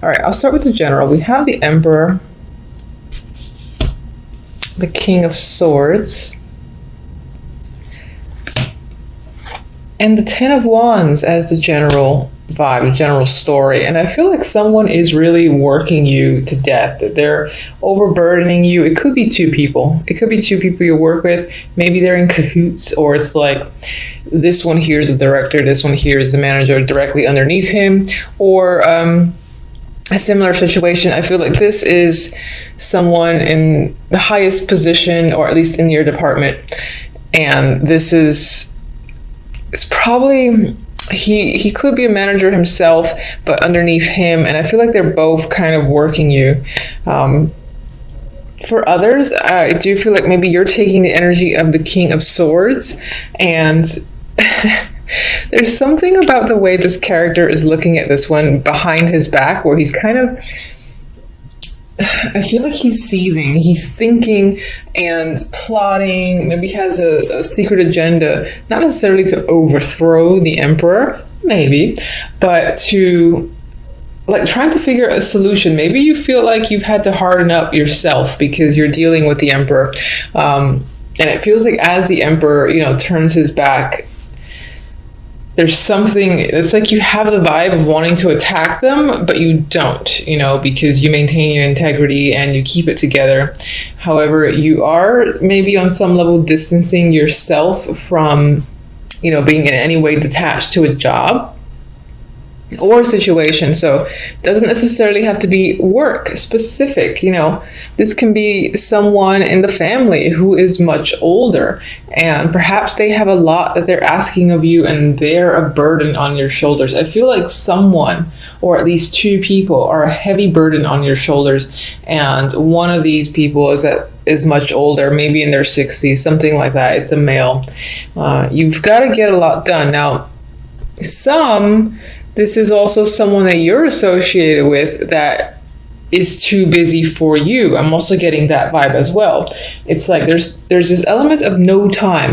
All right, I'll start with the general. We have the Emperor, the King of Swords, and the Ten of Wands as the general vibe, the general story. And I feel like someone is really working you to death. They're overburdening you. It could be two people. It could be two people you work with. Maybe they're in cahoots, or it's like this one here is the director, this one here is the manager directly underneath him, or a similar situation. I feel like this is someone in the highest position, or at least in your department, and this is it's probably he could be a manager himself, but underneath him, and I feel like they're both kind of working you. For others, I do feel like maybe you're taking the energy of the King of Swords, and there's something about the way this character is looking at this one behind his back, where he's kind of, I feel like he's seething, he's thinking and plotting, maybe has a secret agenda, not necessarily to overthrow the Emperor, maybe, but to like trying to figure out a solution. Maybe you feel like you've had to harden up yourself because you're dealing with the Emperor. And it feels like as the Emperor, turns his back, there's something, it's like you have the vibe of wanting to attack them, but you don't, because you maintain your integrity and you keep it together. However, you are maybe on some level distancing yourself from, being in any way detached to a job or situation. So it doesn't necessarily have to be work specific. This can be someone in the family who is much older, and perhaps they have a lot that they're asking of you and they're a burden on your shoulders. I feel like someone, or at least two people, are a heavy burden on your shoulders, and one of these people is much older, maybe in their 60s, something like that. It's a male. You've got to get a lot done. Now, this is also someone that you're associated with that is too busy for you. I'm also getting that vibe as well. It's like there's this element of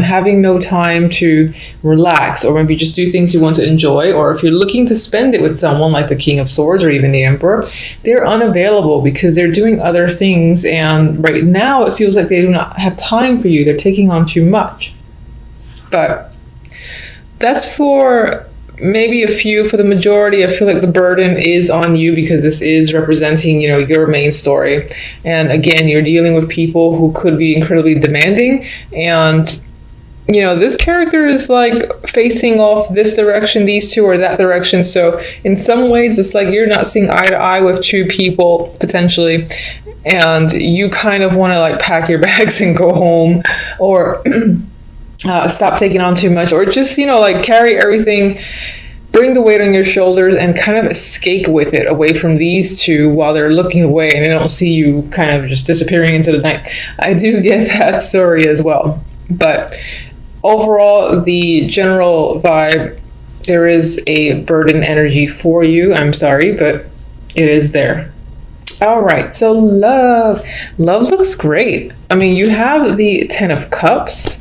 having no time to relax, or maybe just do things you want to enjoy. Or if you're looking to spend it with someone like the King of Swords or even the Emperor, they're unavailable because they're doing other things. And right now it feels like they do not have time for you. They're taking on too much. But that's for maybe a few. For the majority, I feel like the burden is on you because this is representing, your main story. And again, you're dealing with people who could be incredibly demanding. And, this character is like facing off this direction, these two, or that direction. So in some ways, it's like you're not seeing eye to eye with two people potentially. And you kind of want to like pack your bags and go home, or stop taking on too much, or just, carry everything, bring the weight on your shoulders and kind of escape with it away from these two while they're looking away and they don't see you kind of just disappearing into the night. I do get that story as well. But overall, the general vibe, there is a burden energy for you. I'm sorry, but it is there. All right, so love looks great. I mean, you have the Ten of Cups,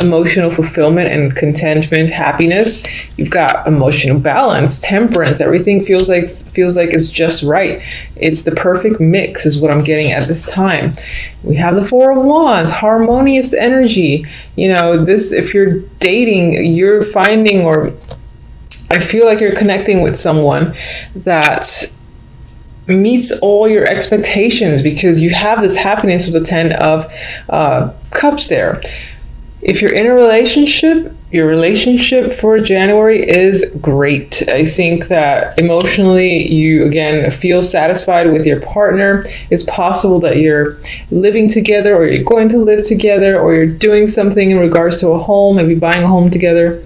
emotional fulfillment and contentment, happiness. You've got emotional balance, temperance. Everything feels like it's just right. It's the perfect mix is what I'm getting at this time. We have the Four of Wands, harmonious energy. This, if you're dating, you're finding, or I feel like you're connecting with someone that meets all your expectations because you have this happiness with the Ten of Cups there. If you're in a relationship, your relationship for January is great. I think that emotionally you, again, feel satisfied with your partner. It's possible that you're living together, or you're going to live together, or you're doing something in regards to a home, maybe buying a home together.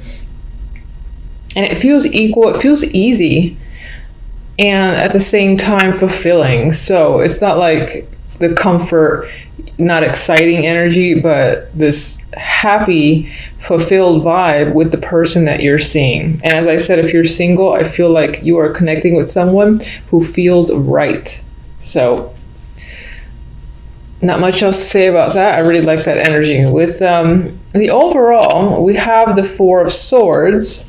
And it feels equal, it feels easy, and at the same time fulfilling. So it's not like the comfort, not exciting energy, but this happy, fulfilled vibe with the person that you're seeing. And as I said, if you're single, I feel like you are connecting with someone who feels right. So not much else to say about that. I really like that energy. With the overall, we have the Four of Swords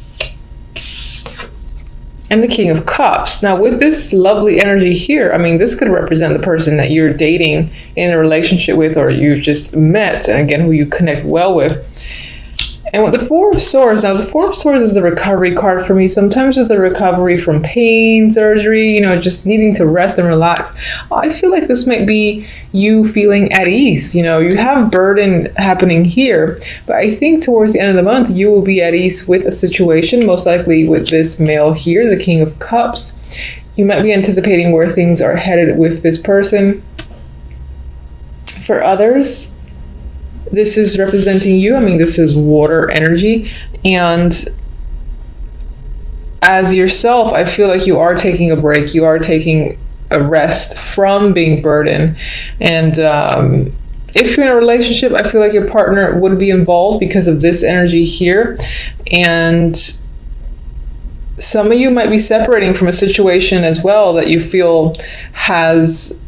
and the King of Cups. Now, with this lovely energy here, I mean, this could represent the person that you're dating, in a relationship with, or you just met, and again, who you connect well with. And with the Four of Swords, now the Four of Swords is the recovery card for me. Sometimes it's the recovery from pain, surgery, just needing to rest and relax. I feel like this might be you feeling at ease. You have burden happening here, but I think towards the end of the month, you will be at ease with a situation, most likely with this male here, the King of Cups. You might be anticipating where things are headed with this person. For others, this is representing you. I mean, this is water energy. And as yourself, I feel like you are taking a break. You are taking a rest from being burdened. And if you're in a relationship, I feel like your partner would be involved because of this energy here. And some of you might be separating from a situation as well that you feel has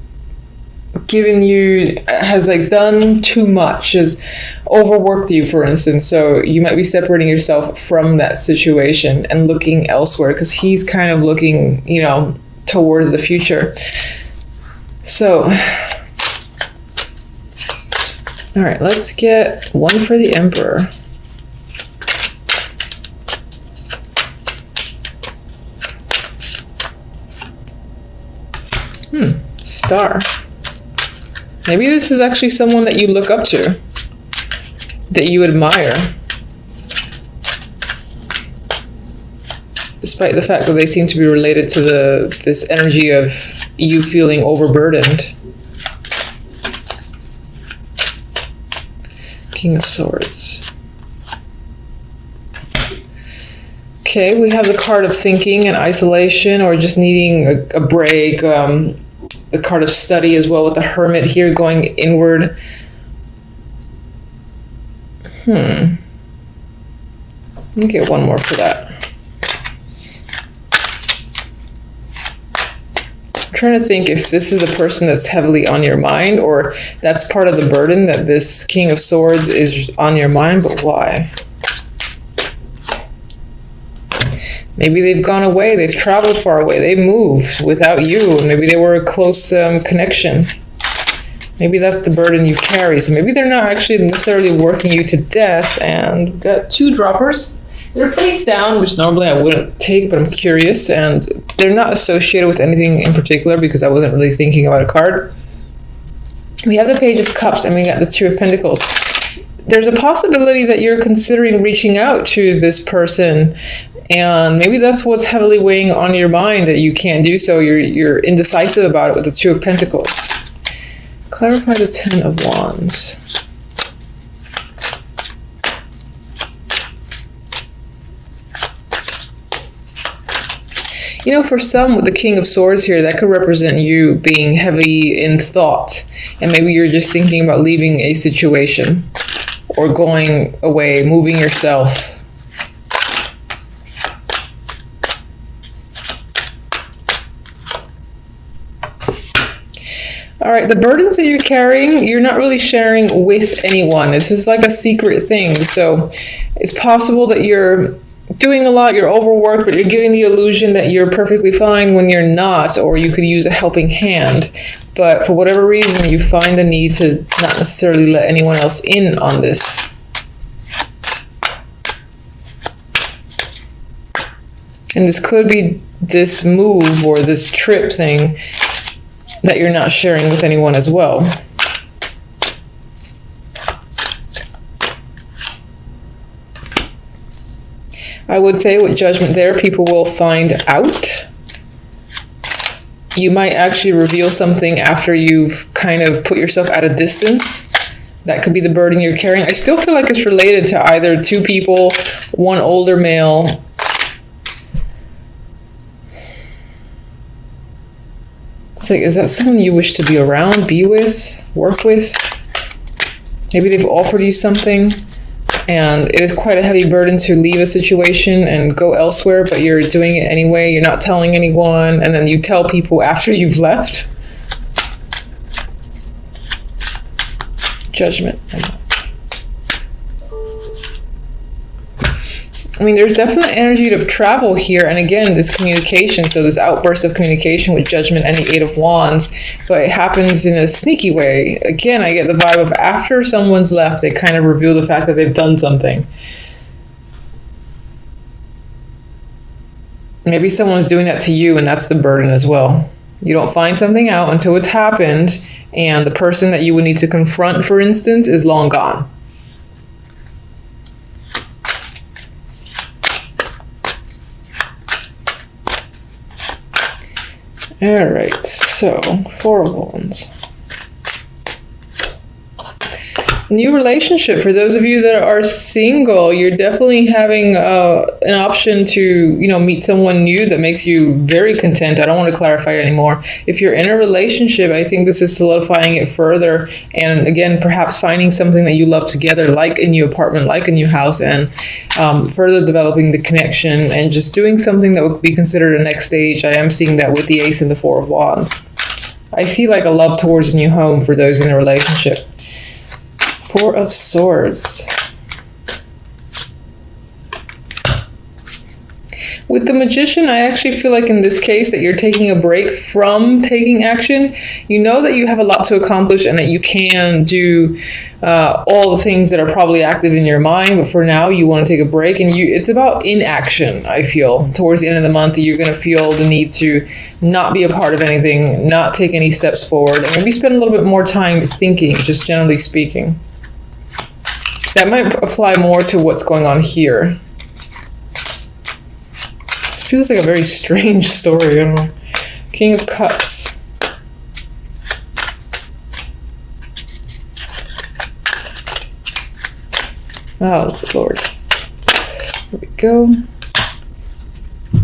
done too much, has overworked you, for instance. So you might be separating yourself from that situation and looking elsewhere, because he's kind of looking, towards the future. So, all right, let's get one for the Emperor. Star. Maybe this is actually someone that you look up to, that you admire, despite the fact that they seem to be related to this energy of you feeling overburdened. King of Swords. Okay, we have the card of thinking and isolation, or just needing a break. The card of study as well, with the Hermit here going inward. Let me get one more for that. I'm trying to think if this is a person that's heavily on your mind, or that's part of the burden, that this King of Swords is on your mind, but why? Maybe they've gone away, they've traveled far away, they moved without you, and maybe they were a close connection. Maybe that's the burden you carry. So maybe they're not actually necessarily working you to death. And we've got two droppers. They're face down, which normally I wouldn't take, but I'm curious. And they're not associated with anything in particular, because I wasn't really thinking about a card. We have the Page of Cups, and we got the Two of Pentacles. There's a possibility that you're considering reaching out to this person, and maybe that's what's heavily weighing on your mind, that you can't do so. You're indecisive about it with the Two of Pentacles. Clarify the Ten of Wands. For some with the King of Swords here, that could represent you being heavy in thought, and maybe you're just thinking about leaving a situation or going away, moving yourself. All right, the burdens that you're carrying, you're not really sharing with anyone. This is like a secret thing. So it's possible that you're doing a lot, you're overworked, but you're giving the illusion that you're perfectly fine when you're not, or you could use a helping hand. But for whatever reason, you find the need to not necessarily let anyone else in on this. And this could be this move or this trip thing that you're not sharing with anyone as well. I would say with Judgment there, people will find out. You might actually reveal something after you've kind of put yourself at a distance. That could be the burden you're carrying. I still feel like it's related to either two people, one older male. It's like, is that someone you wish to be around, be with, work with? Maybe they've offered you something, and it is quite a heavy burden to leave a situation and go elsewhere, but you're doing it anyway. You're not telling anyone, and then you tell people after you've left. Judgment. I mean, there's definitely energy to travel here. And again, this communication, so this outburst of communication with Judgment and the Eight of Wands, but it happens in a sneaky way. Again, I get the vibe of after someone's left, they kind of reveal the fact that they've done something. Maybe someone's doing that to you, and that's the burden as well. You don't find something out until it's happened, and the person that you would need to confront, for instance, is long gone. All right, so Four of Wands. New relationship. For those of you that are single, you're definitely having an option to, meet someone new that makes you very content. I don't want to clarify anymore. If you're in a relationship, I think this is solidifying it further. And again, perhaps finding something that you love together, like a new apartment, like a new house, and further developing the connection and just doing something that would be considered a next stage. I am seeing that with the Ace and the Four of Wands. I see like a love towards a new home for those in a relationship. Four of Swords. With the Magician, I actually feel like in this case that you're taking a break from taking action. You know that you have a lot to accomplish and that you can do all the things that are probably active in your mind, but for now you want to take a break, and it's about inaction. I feel towards the end of the month you're going to feel the need to not be a part of anything, not take any steps forward, and maybe spend a little bit more time thinking, just generally speaking. That might apply more to what's going on here. This feels like a very strange story. I don't know. King of Cups. Oh, Lord. Here we go.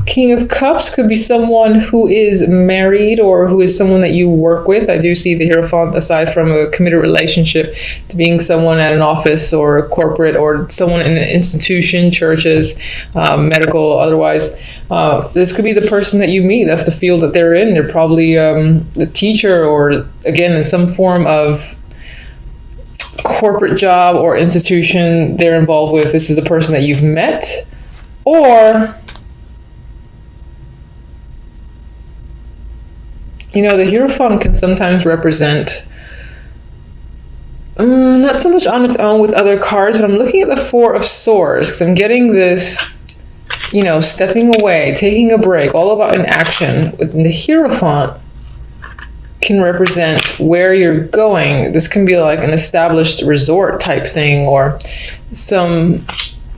King of Cups could be someone who is married or who is someone that you work with. I do see the Hierophant, aside from a committed relationship, to being someone at an office or a corporate or someone in an institution, churches, medical, otherwise. This could be the person that you meet. That's the field that they're in. They're probably a teacher or, again, in some form of corporate job or institution they're involved with. This is the person that you've met. Or the Hierophant can sometimes represent, not so much on its own with other cards, but I'm looking at the Four of Swords because I'm getting this, stepping away, taking a break, all about inaction. With the Hierophant can represent where you're going. This can be like an established resort type thing or some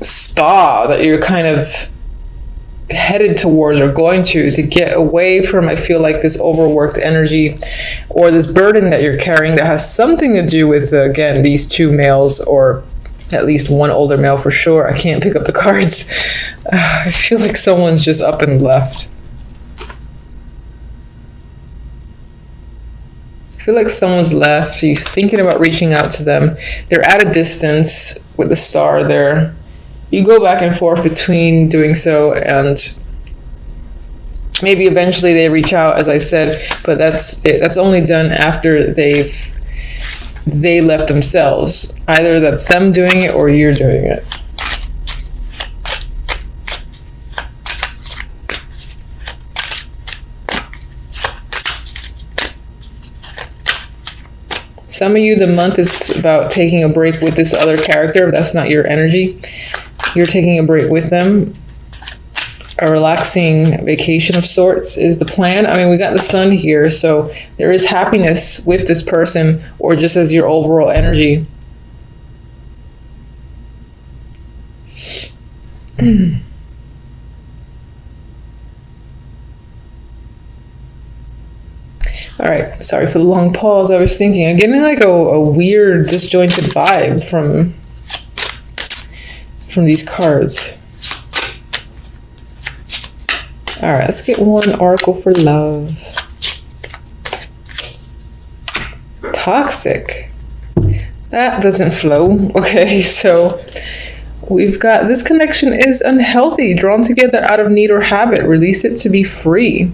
spa that you're kind of headed towards or going to get away from, I feel like, this overworked energy or this burden that you're carrying that has something to do with, again, these two males, or at least one older male for sure. I can't pick up the cards. I feel like someone's just up and left. I feel like someone's left. You're thinking about reaching out to them. They're at a distance with the star there. You go back and forth between doing so, and maybe eventually they reach out, as I said, but that's only done after they left themselves. Either that's them doing it or you're doing it. Some of you, the month is about taking a break with this other character. If that's not your energy, you're taking a break with them. A relaxing vacation of sorts is the plan. I mean, we got the Sun here, so there is happiness with this person, or just as your overall energy. All right, sorry for the long pause. I was thinking, I'm getting like a weird, disjointed vibe from these cards. All right, let's get one oracle for love. Toxic. That doesn't flow. Okay, so we've got this connection is unhealthy, drawn together out of need or habit. Release it to be free.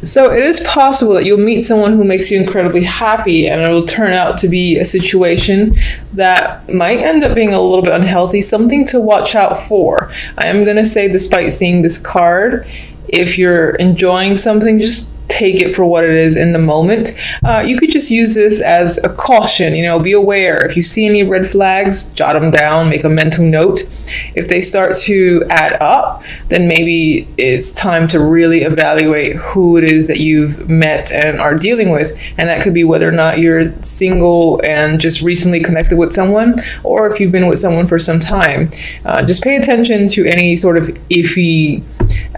So it is possible that you'll meet someone who makes you incredibly happy, and it'll turn out to be a situation that might end up being a little bit unhealthy, something to watch out for. I am going to say, despite seeing this card, if you're enjoying something, just take it for what it is in the moment. You could just use this as a caution, be aware. If you see any red flags, jot them down, make a mental note. If they start to add up, then maybe it's time to really evaluate who it is that you've met and are dealing with. And that could be whether or not you're single and just recently connected with someone, or if you've been with someone for some time. Just pay attention to any sort of iffy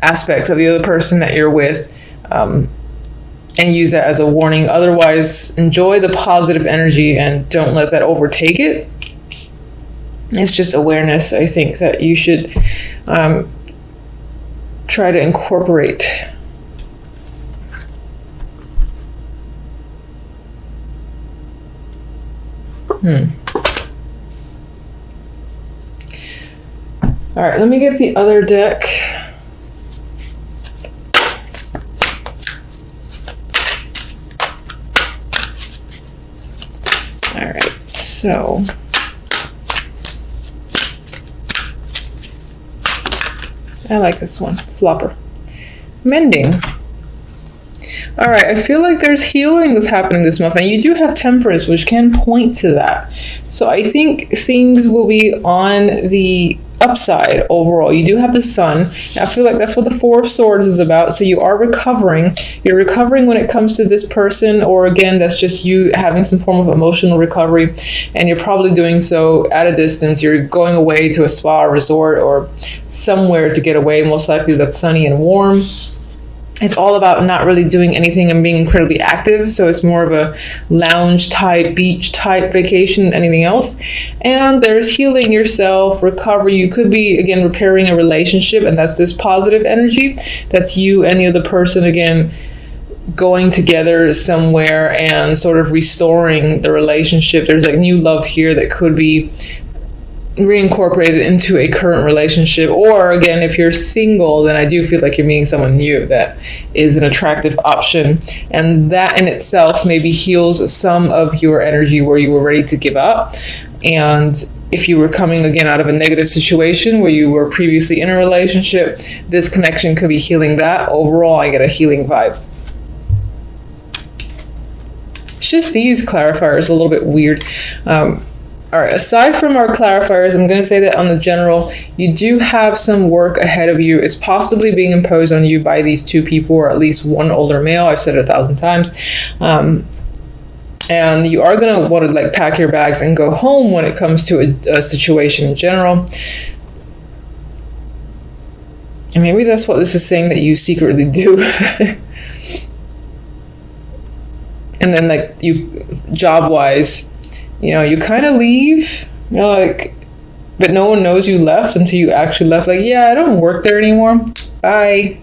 aspects of the other person that you're with. And use that as a warning. Otherwise, enjoy the positive energy and don't let that overtake it. It's just awareness, I think, that you should try to incorporate. All right, let me get the other deck. All right, so I like this one, Flopper. Mending. All right, I feel like there's healing that's happening this month, and you do have Temperance, which can point to that. So I think things will be on the upside overall. You do have the Sun. I feel like that's what the Four of Swords is about. So you are recovering. You're recovering when it comes to this person, or again, that's just you having some form of emotional recovery, and you're probably doing so at a distance. You're going away to a spa, resort, or somewhere to get away. Most likely that's sunny and warm. It's all about not really doing anything and being incredibly active. So it's more of a lounge type, beach type vacation than anything else. And there's healing yourself, recovery. You could be, again, repairing a relationship, and that's this positive energy. That's you and the other person, again, going together somewhere and sort of restoring the relationship. There's like new love here that could be reincorporated into a current relationship. Or again, if you're single, then I do feel like you're meeting someone new that is an attractive option, and that in itself maybe heals some of your energy where you were ready to give up. And if you were coming again out of a negative situation where you were previously in a relationship, this connection could be healing that. Overall, I get a healing vibe. It's just these clarifiers a little bit weird. All right, aside from our clarifiers, I'm going to say that on the general, you do have some work ahead of you. It's possibly being imposed on you by these two people, or at least one older male. I've said it 1,000 times. And you are going to want to like pack your bags and go home when it comes to a situation in general. And maybe that's what this is saying that you secretly do. And then like you, job-wise, you kind of leave, you're like, but no one knows you left until you actually left. Like, yeah, I don't work there anymore. Bye.